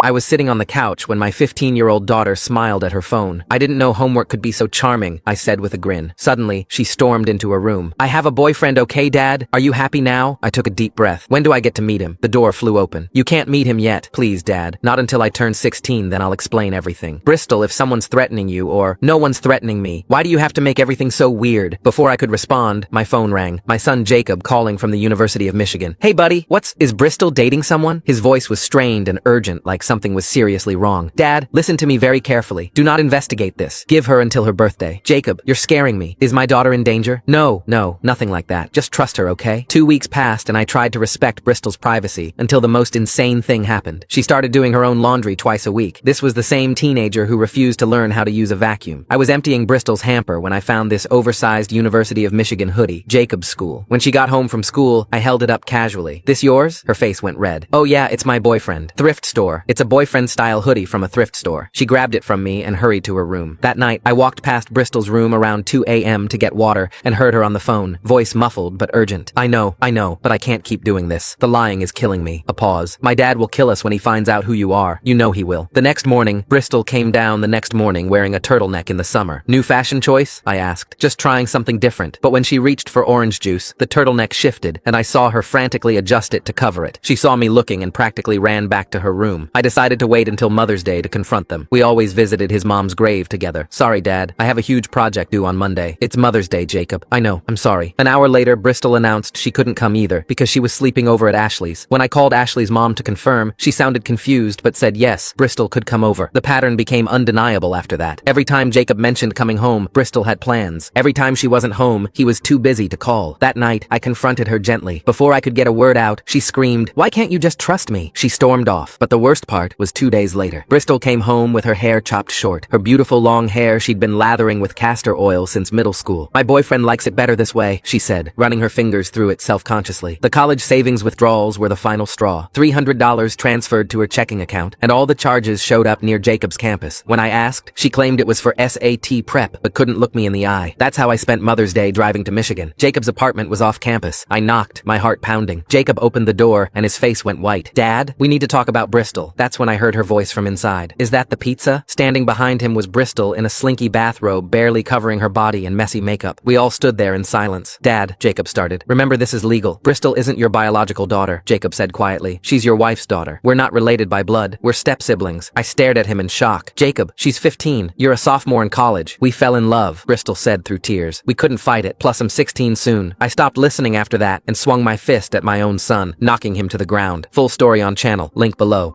I was sitting on the couch when my 15-year-old daughter smiled at her phone. I didn't know homework could be so charming, I said with a grin. Suddenly, she stormed into her room. I have a boyfriend, okay, Dad? Are you happy now? I took a deep breath. When do I get to meet him? The door flew open. You can't meet him yet. Please, Dad. Not until I turn 16, then I'll explain everything. Bristol, if someone's threatening you or no one's threatening me, why do you have to make everything so weird? Before I could respond, my phone rang. My son Jacob calling from the University of Michigan. Hey buddy, is Bristol dating someone? His voice was strained and urgent, like something was seriously wrong. Dad, listen to me very carefully. Do not investigate this. Give her until her birthday. Jacob, you're scaring me. Is my daughter in danger? No, nothing like that. Just trust her, okay? 2 weeks passed and I tried to respect Bristol's privacy until the most insane thing happened. She started doing her own laundry twice a week. This was the same teenager who refused to learn how to use a vacuum. I was emptying Bristol's hamper when I found this oversized University of Michigan hoodie, Jacob's school. When she got home from school, I held it up casually. This yours? Her face went red. Oh yeah, it's my boyfriend. Thrift store. It's a boyfriend-style hoodie from a thrift store. She grabbed it from me and hurried to her room. That night, I walked past Bristol's room around 2 a.m. to get water and heard her on the phone, voice muffled but urgent. I know, but I can't keep doing this. The lying is killing me. A pause. My dad will kill us when he finds out who you are. You know he will. The next morning, Bristol came down the next morning wearing a turtleneck in the summer. New fashion choice? I asked. Just trying something different. But when she reached for orange juice, the turtleneck shifted, and I saw her frantically adjust it to cover it. She saw me looking and practically ran back to her room. I decided to wait until Mother's Day to confront them. We always visited his mom's grave together. Sorry, Dad. I have a huge project due on Monday. It's Mother's Day, Jacob. I know. I'm sorry. An hour later, Bristol announced she couldn't come either because she was sleeping over at Ashley's. When I called Ashley's mom to confirm, she sounded confused but said yes, Bristol could come over. The pattern became undeniable after that. Every time Jacob mentioned coming home, Bristol had plans. Every time she wasn't home, he was too busy to call. That night, I confronted her gently. Before I could get a word out, she screamed, "Why can't you just trust me?" She stormed off. But the worst part was 2 days later. Bristol came home with her hair chopped short. Her beautiful long hair she'd been lathering with castor oil since middle school. My boyfriend likes it better this way, she said, running her fingers through it self-consciously. The college savings withdrawals were the final straw. $300 transferred to her checking account, and all the charges showed up near Jacob's campus. When I asked, she claimed it was for SAT prep, but couldn't look me in the eye. That's how I spent Mother's Day driving to Michigan. Jacob's apartment was off campus. I knocked, my heart pounding. Jacob opened the door, and his face went white. Dad, we need to talk about Bristol. That's when I heard her voice from inside. Is that the pizza? Standing behind him was Bristol in a slinky bathrobe, barely covering her body in messy makeup. We all stood there in silence. Dad, Jacob started. Remember, this is legal. Bristol isn't your biological daughter, Jacob said quietly. She's your wife's daughter. We're not related by blood. We're step-siblings. I stared at him in shock. Jacob, she's 15. You're a sophomore in college. We fell in love, Bristol said through tears. We couldn't fight it. Plus, I'm 16 soon. I stopped listening after that and swung my fist at my own son, knocking him to the ground. Full story on channel. Link below.